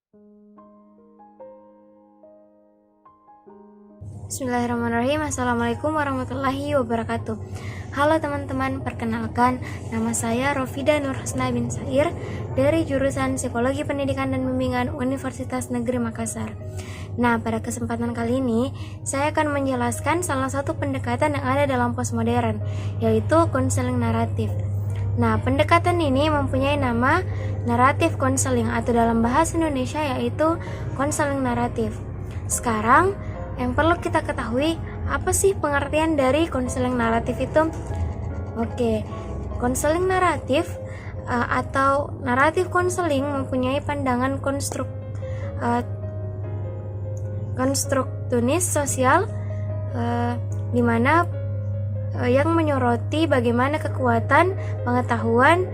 Bismillahirrahmanirrahim. Assalamualaikum warahmatullahi wabarakatuh. Halo teman-teman, perkenalkan nama saya Rofida Nurhusna bin Sair dari jurusan Psikologi Pendidikan dan Bimbingan Universitas Negeri Makassar. Nah, pada kesempatan kali ini saya akan menjelaskan salah satu pendekatan yang ada dalam postmodern, yaitu konseling naratif. Nah, pendekatan ini mempunyai nama naratif konseling atau dalam bahasa Indonesia yaitu konseling naratif. Sekarang yang perlu kita ketahui, apa sih pengertian dari konseling naratif itu? Oke, konseling naratif atau naratif konseling mempunyai pandangan konstruksionis sosial di mana yang menyoroti bagaimana kekuatan pengetahuan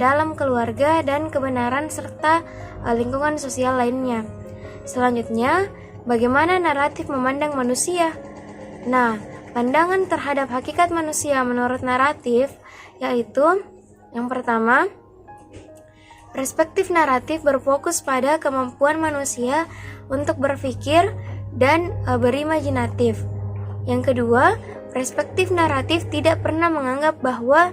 dalam keluarga dan kebenaran serta lingkungan sosial lainnya. Selanjutnya, bagaimana naratif memandang manusia? Nah, pandangan terhadap hakikat manusia menurut naratif yaitu yang pertama, perspektif naratif berfokus pada kemampuan manusia untuk berpikir dan berimajinatif. Yang kedua, perspektif naratif tidak pernah menganggap bahwa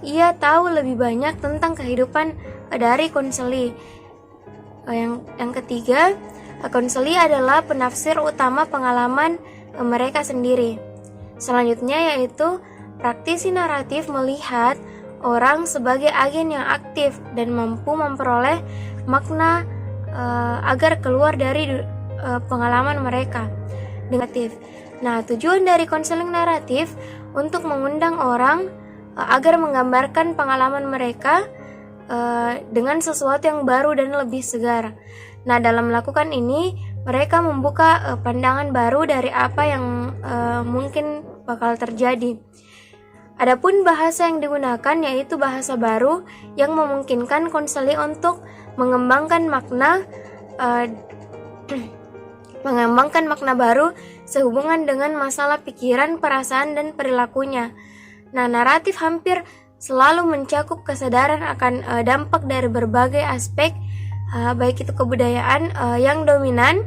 ia tahu lebih banyak tentang kehidupan dari konseli. Yang ketiga, konseli adalah penafsir utama pengalaman mereka sendiri. Selanjutnya yaitu praktisi naratif melihat orang sebagai agen yang aktif dan mampu memperoleh makna agar keluar dari pengalaman mereka. Negatif. Nah, tujuan dari konseling naratif untuk mengundang orang agar menggambarkan pengalaman mereka dengan sesuatu yang baru dan lebih segar. Nah, dalam melakukan ini, mereka membuka pandangan baru dari apa yang mungkin bakal terjadi. Adapun bahasa yang digunakan yaitu bahasa baru yang memungkinkan konseli untuk mengembangkan makna baru sehubungan dengan masalah pikiran, perasaan, dan perilakunya. Nah, naratif hampir selalu mencakup kesadaran akan dampak dari berbagai aspek baik itu kebudayaan yang dominan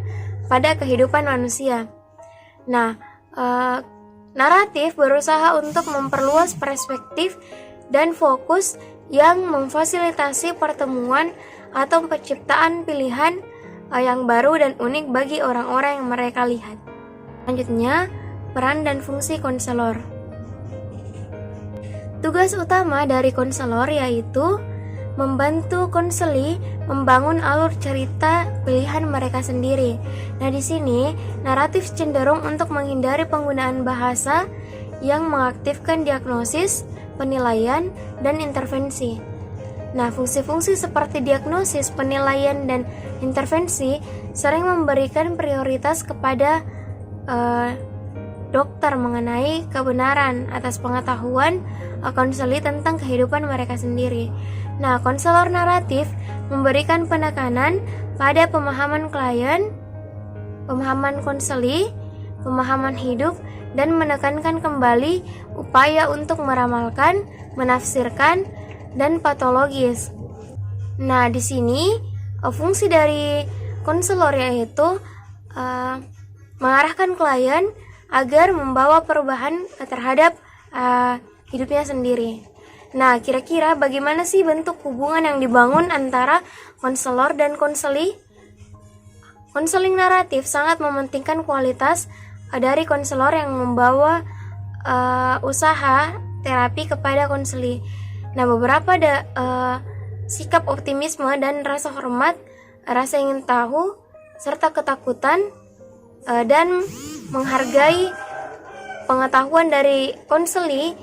pada kehidupan manusia. Nah, naratif berusaha untuk memperluas perspektif dan fokus yang memfasilitasi pertemuan atau penciptaan pilihan yang baru dan unik bagi orang-orang yang mereka lihat. Selanjutnya, peran dan fungsi konselor. Tugas utama dari konselor yaitu membantu konseli membangun alur cerita pilihan mereka sendiri. Nah, di sini naratif cenderung untuk menghindari penggunaan bahasa yang mengaktifkan diagnosis, penilaian, dan intervensi. Nah, fungsi-fungsi seperti diagnosis, penilaian, dan intervensi sering memberikan prioritas kepada dokter mengenai kebenaran atas pengetahuan konseli tentang kehidupan mereka sendiri. Nah, konselor naratif memberikan penekanan pada pemahaman klien, pemahaman konseli, pemahaman hidup, dan menekankan kembali upaya untuk meramalkan, menafsirkan, dan patologis. Nah, di sini fungsi dari konselor yaitu mengarahkan klien agar membawa perubahan terhadap hidupnya sendiri. Nah, kira-kira bagaimana sih bentuk hubungan yang dibangun antara konselor dan konseli? Konseling naratif sangat mementingkan kualitas dari konselor yang membawa usaha terapi kepada konseli. Nah, beberapa sikap optimisme dan rasa hormat, rasa ingin tahu, serta ketakutan dan menghargai pengetahuan dari konseli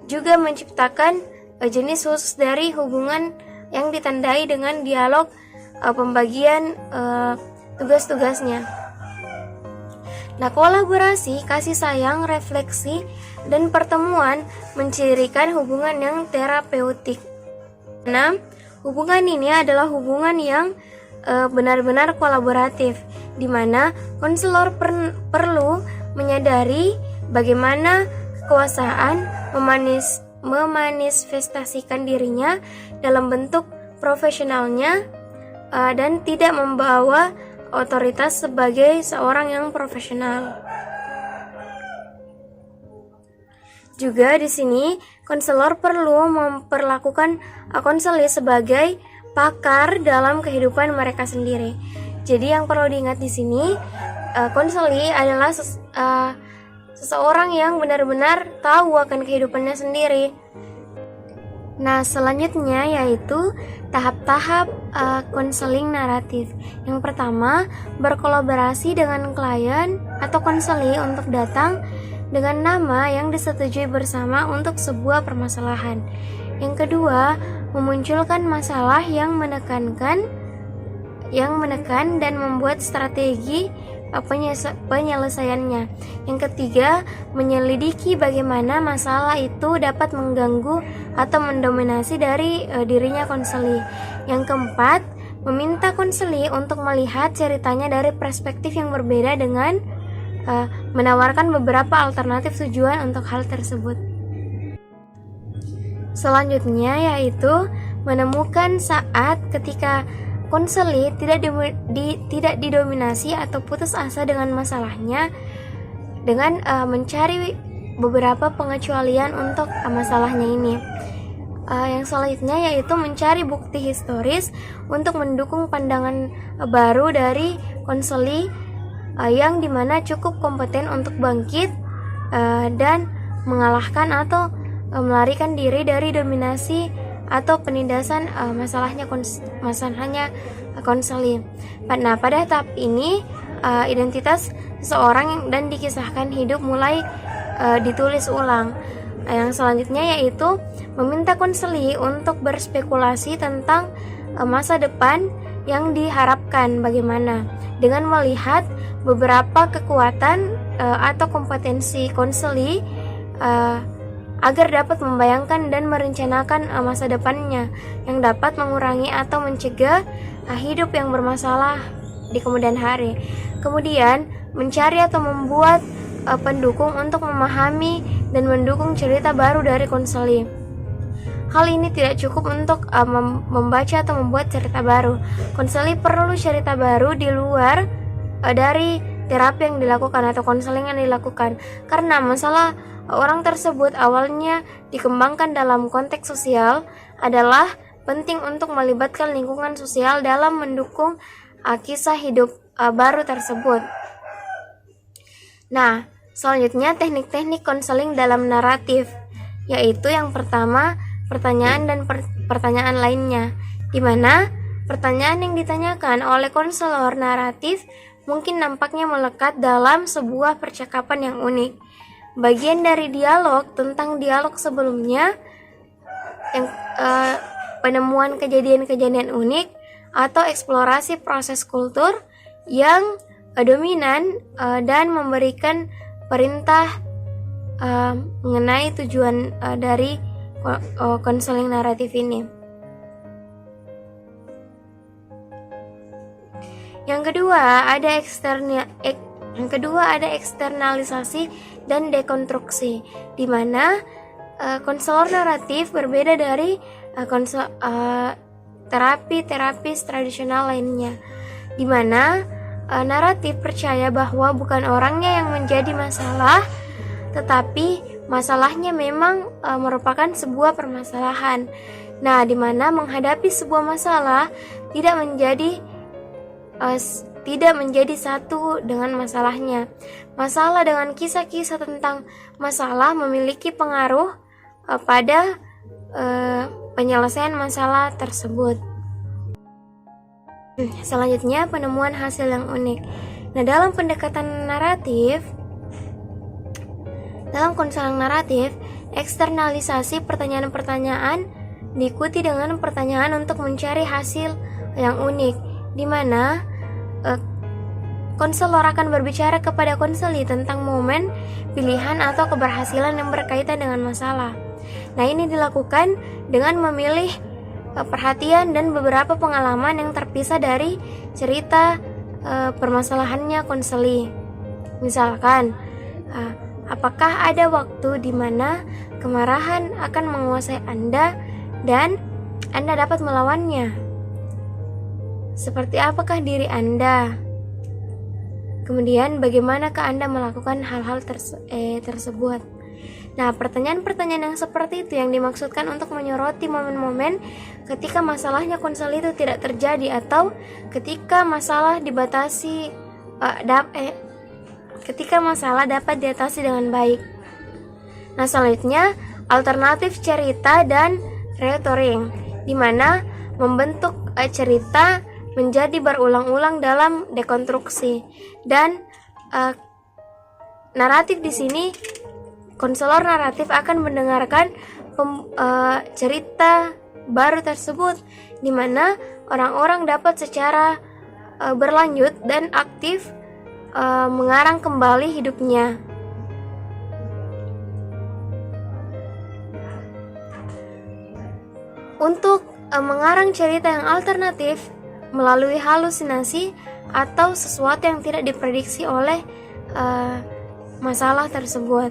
juga menciptakan jenis khusus dari hubungan yang ditandai dengan dialog pembagian tugas-tugasnya. Nah, kolaborasi, kasih sayang, refleksi, dan pertemuan mencirikan hubungan yang terapeutik. Nah, hubungan ini adalah hubungan yang benar-benar kolaboratif, di mana konselor perlu menyadari bagaimana kekuasaan memanifestasikan dirinya dalam bentuk profesionalnya, dan tidak membawa otoritas sebagai seorang yang profesional. Juga di sini konselor perlu memperlakukan konseli sebagai pakar dalam kehidupan mereka sendiri. Jadi yang perlu diingat di sini, konseli adalah seseorang yang benar-benar tahu akan kehidupannya sendiri. Nah, selanjutnya yaitu tahap-tahap konseling naratif. Yang pertama, berkolaborasi dengan klien atau konseli untuk datang dengan nama yang disetujui bersama untuk sebuah permasalahan. Yang kedua, memunculkan masalah yang menekan dan membuat strategi penyelesaiannya. Yang ketiga, menyelidiki bagaimana masalah itu dapat mengganggu atau mendominasi dari dirinya konseli. Yang keempat, meminta konseli untuk melihat ceritanya dari perspektif yang berbeda dengan menawarkan beberapa alternatif tujuan untuk hal tersebut. Selanjutnya yaitu menemukan saat ketika konseli tidak didominasi atau putus asa dengan masalahnya dengan mencari beberapa pengecualian untuk masalahnya ini. Yang selanjutnya yaitu mencari bukti historis untuk mendukung pandangan baru dari konseli yang dimana cukup kompeten untuk bangkit dan mengalahkan atau melarikan diri dari dominasi atau penindasan masalahnya konseli. Nah, pada tahap ini identitas seseorang dan dikisahkan hidup mulai ditulis ulang. Yang selanjutnya yaitu meminta konseli untuk berspekulasi tentang masa depan yang diharapkan bagaimana dengan melihat beberapa kekuatan atau kompetensi konseli agar dapat membayangkan dan merencanakan masa depannya yang dapat mengurangi atau mencegah hidup yang bermasalah di kemudian hari. Kemudian mencari atau membuat pendukung untuk memahami dan mendukung cerita baru dari konseli. Hal ini tidak cukup untuk membaca atau membuat cerita baru. Konseli perlu cerita baru di luar dari terapi yang dilakukan atau konseling yang dilakukan, karena masalah orang tersebut awalnya dikembangkan dalam konteks sosial adalah penting untuk melibatkan lingkungan sosial dalam mendukung kisah hidup baru tersebut. Nah, selanjutnya teknik-teknik konseling dalam naratif, yaitu yang pertama pertanyaan dan pertanyaan lainnya, di mana pertanyaan yang ditanyakan oleh konselor naratif mungkin nampaknya melekat dalam sebuah percakapan yang unik. Bagian dari dialog tentang dialog sebelumnya, yang penemuan kejadian-kejadian unik atau eksplorasi proses kultur yang dominan dan memberikan perintah mengenai tujuan dari konseling naratif ini. Yang kedua ada eksternalisasi dan dekonstruksi, di mana konselor naratif berbeda dari terapi tradisional lainnya, di mana naratif percaya bahwa bukan orangnya yang menjadi masalah, tetapi masalahnya memang merupakan sebuah permasalahan. Nah, di mana menghadapi sebuah masalah tidak menjadi satu dengan masalahnya. Masalah dengan kisah-kisah tentang masalah memiliki pengaruh pada penyelesaian masalah tersebut. Selanjutnya, penemuan hasil yang unik. Nah, dalam pendekatan naratif, dalam konseling naratif, eksternalisasi pertanyaan-pertanyaan diikuti dengan pertanyaan untuk mencari hasil yang unik, di mana konselor akan berbicara kepada konseli tentang momen, pilihan, atau keberhasilan yang berkaitan dengan masalah. Nah, ini dilakukan dengan memilih perhatian dan beberapa pengalaman yang terpisah dari cerita permasalahannya konseli. Misalkan, apakah ada waktu di mana kemarahan akan menguasai Anda dan Anda dapat melawannya? Seperti apakah diri Anda? Kemudian bagaimanakah Anda melakukan hal-hal tersebut? Nah, pertanyaan-pertanyaan yang seperti itu yang dimaksudkan untuk menyoroti momen-momen ketika masalahnya konsel itu tidak terjadi, atau ketika masalah ketika masalah dapat diatasi dengan baik. Nah, selanjutnya alternatif cerita dan reotoring, di mana membentuk cerita menjadi berulang-ulang dalam dekonstruksi. Dan naratif di sini, konselor naratif akan mendengarkan cerita baru tersebut, di mana orang-orang dapat secara berlanjut dan aktif mengarang kembali hidupnya. Untuk mengarang cerita yang alternatif melalui halusinasi atau sesuatu yang tidak diprediksi oleh masalah tersebut.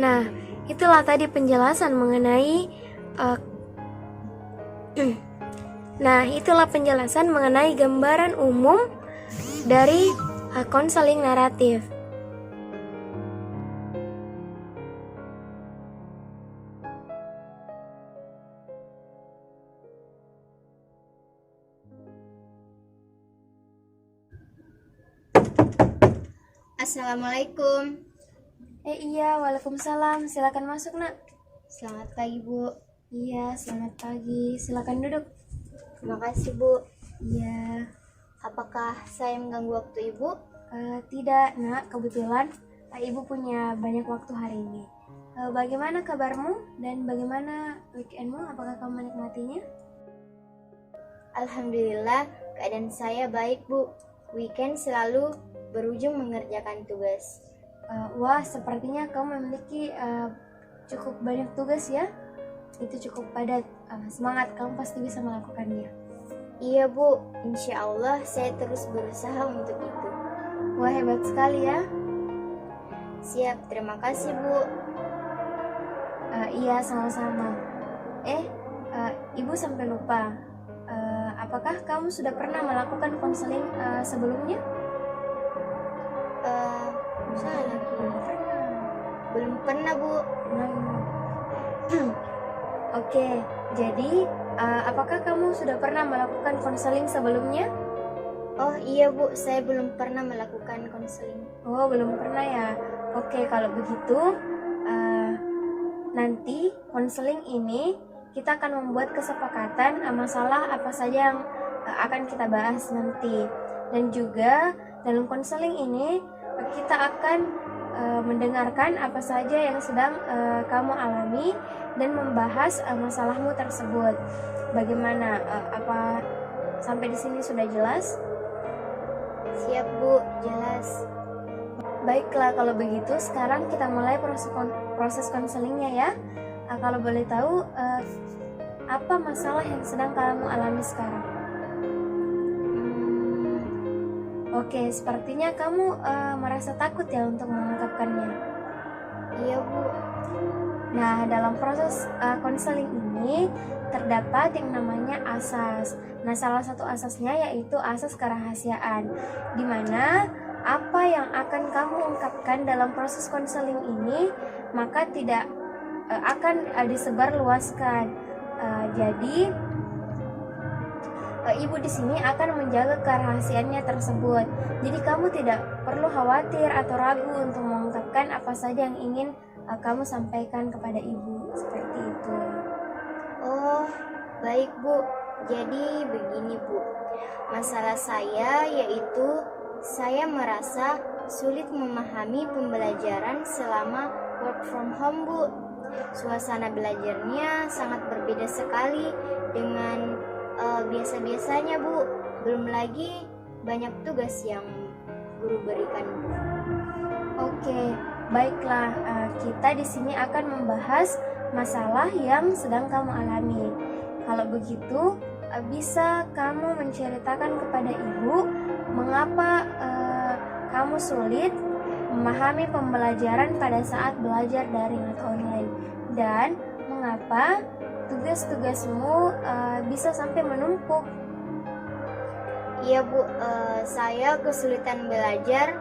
Nah, itulah tadi penjelasan mengenai gambaran umum dari konseling naratif. Assalamualaikum. Iya, waalaikumsalam. Silakan masuk, Nak. Selamat pagi, Bu. Iya, selamat pagi. Silakan duduk. Terima kasih, Bu. Iya. Apakah saya mengganggu waktu Ibu? Tidak, Nak. Kebetulan Ibu punya banyak waktu hari ini. Bagaimana kabarmu dan bagaimana weekendmu? Apakah kamu menikmatinya? Alhamdulillah, keadaan saya baik, Bu. Weekend selalu berujung mengerjakan tugas. Wah, sepertinya kamu memiliki cukup banyak tugas ya. Itu cukup padat. Semangat, kamu pasti bisa melakukannya. Iya, Bu. Insya Allah saya terus berusaha untuk itu. Wah, hebat sekali ya. Siap, terima kasih, Bu. Iya, sama-sama. Ibu sampai lupa. Apakah kamu sudah pernah melakukan konseling sebelumnya? Salah lagi. Belum pernah, Bu. Oke, jadi apakah kamu sudah pernah melakukan konseling sebelumnya? Oh iya, Bu, saya belum pernah melakukan konseling. Oh, belum pernah ya. Oke, kalau begitu nanti konseling ini kita akan membuat kesepakatan masalah apa saja yang akan kita bahas nanti. Dan juga dalam konseling ini kita akan mendengarkan apa saja yang sedang kamu alami dan membahas masalahmu tersebut. Bagaimana? Apa sampai di sini sudah jelas? Siap, Bu, jelas. Baiklah, kalau begitu sekarang kita mulai proses konselingnya ya. Kalau boleh tahu apa masalah yang sedang kamu alami sekarang? Oke, sepertinya kamu merasa takut ya untuk mengungkapkannya. Iya, Bu. Nah, dalam proses konseling ini terdapat yang namanya asas. Nah, salah satu asasnya yaitu asas kerahasiaan, di mana apa yang akan kamu ungkapkan dalam proses konseling ini maka tidak akan disebarluaskan. Jadi ibu di sini akan menjaga kerahasiaannya tersebut. Jadi kamu tidak perlu khawatir atau ragu untuk mengungkapkan apa saja yang ingin kamu sampaikan kepada ibu, seperti itu. Oh, baik, Bu. Jadi begini, Bu. Masalah saya yaitu saya merasa sulit memahami pembelajaran selama work from home, Bu. Suasana belajarnya sangat berbeda sekali dengan biasa-biasanya, Bu. Belum lagi banyak tugas yang guru berikan, Bu. Oke, baiklah. Kita di sini akan membahas masalah yang sedang kamu alami. Kalau begitu, bisa kamu menceritakan kepada ibu mengapa kamu sulit memahami pembelajaran pada saat belajar daring atau online, dan mengapa tugas-tugasmu bisa sampai menumpuk? Iya Bu, saya kesulitan belajar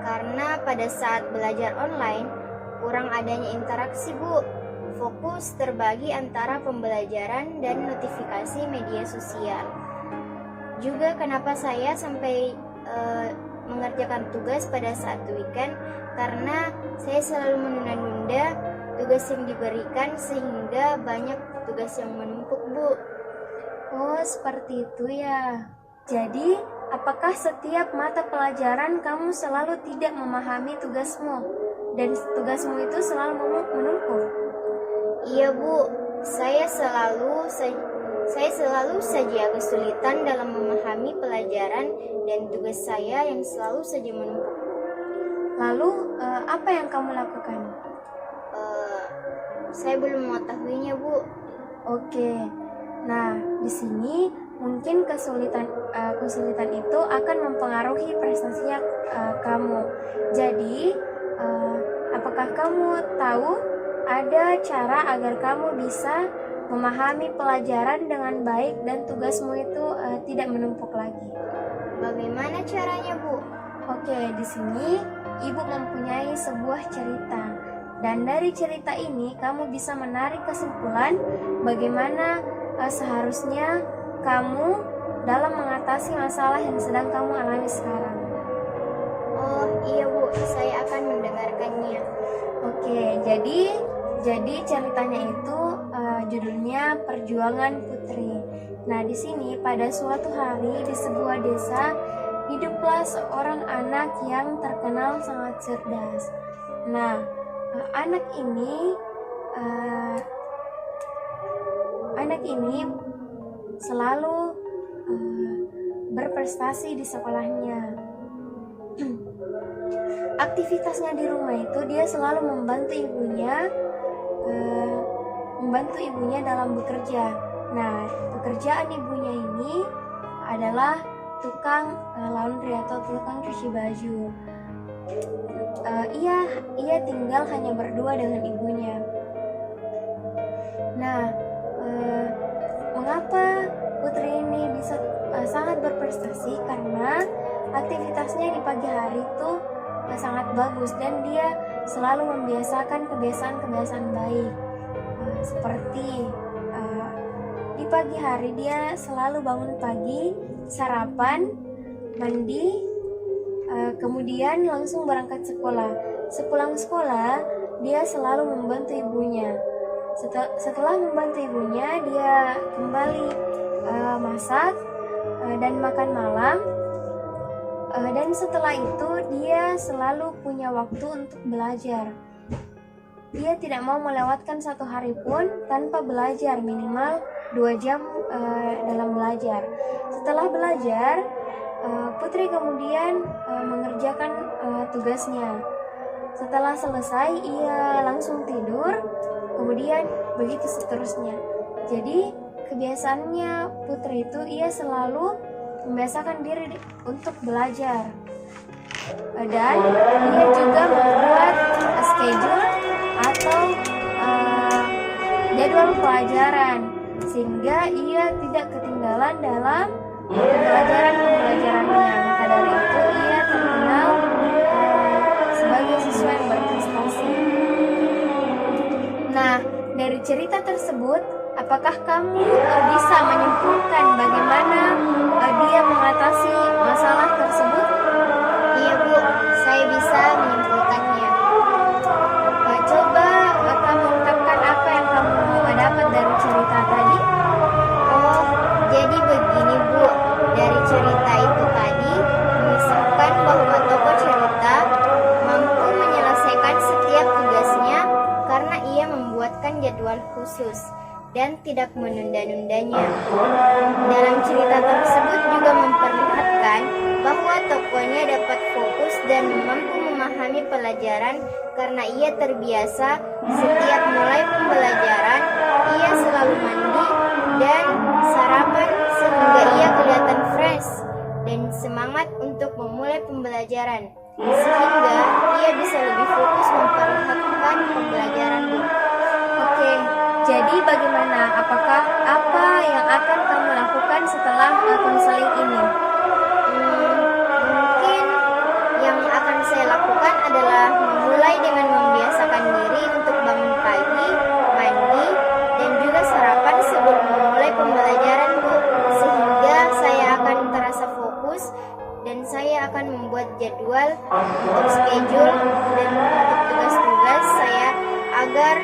karena pada saat belajar online kurang adanya interaksi Bu. Fokus terbagi antara pembelajaran dan notifikasi media sosial. Juga kenapa saya sampai mengerjakan tugas pada saat weekend, karena saya selalu menunda-nunda tugas yang diberikan sehingga banyak tugas yang menumpuk Bu. Oh, seperti itu ya. Jadi, apakah setiap mata pelajaran kamu selalu tidak memahami tugasmu dan tugasmu itu selalu menumpuk? Iya Bu, saya selalu saja kesulitan dalam memahami pelajaran dan tugas saya yang selalu saja menumpuk. Lalu, apa yang kamu lakukan? Saya belum mengetahuinya Bu. Oke, nah di sini mungkin kesulitan itu akan mempengaruhi prestasinya kamu. Jadi, apakah kamu tahu ada cara agar kamu bisa memahami pelajaran dengan baik dan tugasmu itu tidak menumpuk lagi? Bagaimana caranya Bu? Oke, di sini ibu mempunyai sebuah cerita, dan dari cerita ini kamu bisa menarik kesimpulan bagaimana seharusnya kamu dalam mengatasi masalah yang sedang kamu alami sekarang. Oh iya Bu, saya akan mendengarkannya. Oke, jadi ceritanya itu judulnya Perjuangan Putri. Nah, di sini pada suatu hari di sebuah desa hiduplah seorang anak yang terkenal sangat cerdas. Nah, anak ini selalu berprestasi di sekolahnya. Aktivitasnya di rumah itu dia selalu membantu ibunya dalam bekerja. Nah, pekerjaan ibunya ini adalah tukang laundry atau tukang cuci baju. Ia tinggal hanya berdua dengan ibunya. Nah, mengapa putri ini bisa sangat berprestasi? Karena aktivitasnya di pagi hari itu sangat bagus dan dia selalu membiasakan kebiasaan-kebiasaan baik. Seperti di pagi hari dia selalu bangun pagi, sarapan, mandi, kemudian langsung berangkat sekolah. Sepulang sekolah, dia selalu membantu ibunya. Setelah membantu ibunya, dia kembali masak dan makan malam. Dan setelah itu, dia selalu punya waktu untuk belajar. Dia tidak mau melewatkan satu hari pun tanpa belajar, minimal 2 jam dalam belajar. Setelah belajar, Putri kemudian mengerjakan tugasnya. Setelah selesai, ia langsung tidur, kemudian begitu seterusnya. Jadi kebiasaannya Putri itu ia selalu membiasakan diri untuk belajar. Dan ia juga membuat schedule atau jadwal pelajaran sehingga ia tidak ketinggalan dalam pembelajarannya. Maka dari itu ia terkenal sebagai siswa yang berprestasi. Nah, dari cerita tersebut, apakah kamu bisa menyimpulkan bagaimana dia mengatasi masalah tersebut? Iya Bu, saya bisa menyimpulkannya. Coba kamu ungkapkan apa yang kamu dapat dari cerita tadi. Oh, jadi begini Bu, dari cerita itu tadi mengisahkan bahwa tokoh cerita mampu menyelesaikan setiap tugasnya karena ia membuatkan jadwal khusus dan tidak menunda-nundanya. Dalam cerita tersebut juga memperlihatkan bahwa tokohnya dapat fokus dan mampu memahami pelajaran karena ia terbiasa setiap mulai pembelajaran ia selalu mandi dan sarapan pelajaran, sehingga ia bisa lebih fokus memperhatikan pembelajaran, Bu. Oke, jadi bagaimana? Apakah apa yang akan kamu lakukan setelah konseling ini? Mungkin yang akan saya lakukan adalah memulai dengan membiasakan diri untuk bangun pagi, mandi, dan juga sarapan sebelum memulai pembelajaran, Bu. Sehingga saya akan terasa fokus dan saya akan membuat jadwal untuk schedule dan untuk tugas-tugas saya agar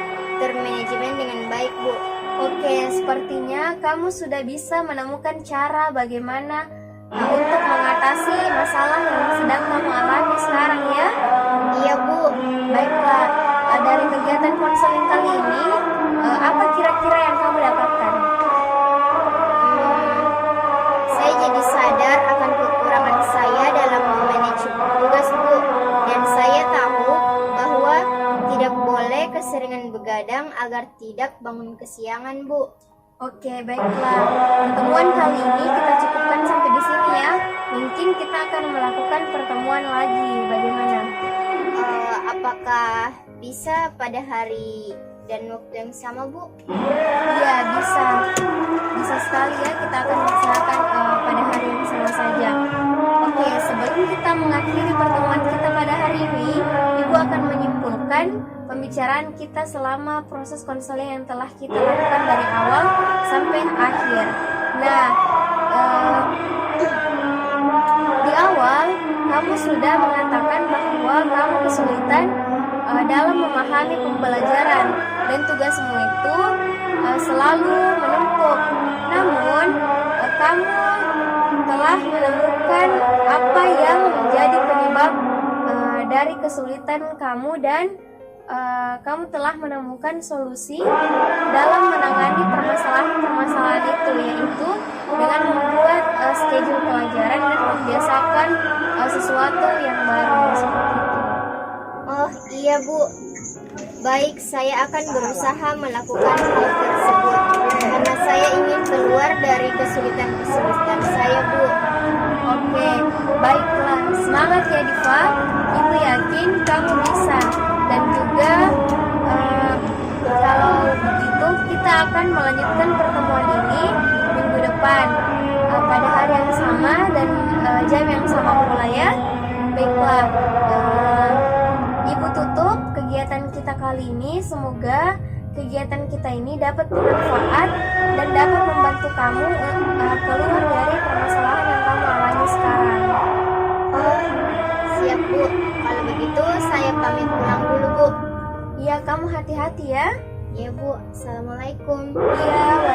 termanajemen dengan baik, Bu. Oke, sepertinya kamu sudah bisa menemukan cara bagaimana untuk mengatasi masalah yang sedang kamu alami sekarang ya. Iya, Bu. Baiklah, dari kegiatan konseling kali ini, apa kira-kira yang kamu dapatkan? Saya jadi sadar akan kekurangan saya dalam memanage tugas, Bu. Dan saya tahu bahwa tidak boleh keseringan begadang agar tidak bangun kesiangan, Bu. Oke, baiklah. Pertemuan kali ini kita cukupkan sampai di sini ya. Mungkin kita akan melakukan pertemuan lagi. Bagaimana? Apakah bisa pada hari dan waktu yang sama, Bu? Iya, bisa. Bisa sekali ya, kita akan laksanakan pada hari yang sama saja. Oke, sebelum kita mengakhiri pertemuan kita pada hari ini, Ibu akan menyimpulkan pembicaraan kita selama proses konseling yang telah kita lakukan dari awal sampai akhir. Nah, di awal kamu sudah mengatakan bahwa kamu kesulitan dalam memahami pembelajaran dan tugasmu itu selalu menumpuk. Namun, kamu telah menemukan apa yang menjadi penyebab dari kesulitan kamu dan kamu telah menemukan solusi dalam menangani permasalahan itu, yaitu dengan membuat schedule pelajaran dan membiasakan sesuatu yang baru seperti itu. Oh iya, Bu. Baik, saya akan berusaha melakukan hal tersebut karena saya ingin keluar dari kesulitan-kesulitan saya, Bu. Oke, baiklah. Semangat ya Diva. Ibu yakin kamu bisa. Dan juga kalau begitu kita akan melanjutkan pertemuan ini minggu depan pada hari yang sama dan jam yang sama pula ya. Baiklah, Ibu tutup kegiatan kita kali ini. Semoga kegiatan kita ini dapat bermanfaat dan dapat membantu kamu keluar dari permasalahan yang kamu alami sekarang. Oh, siap, Bu. Kalau begitu saya pamit pulang dulu, Bu. Iya, kamu hati-hati ya. Iya, Bu. Assalamualaikum. Iya,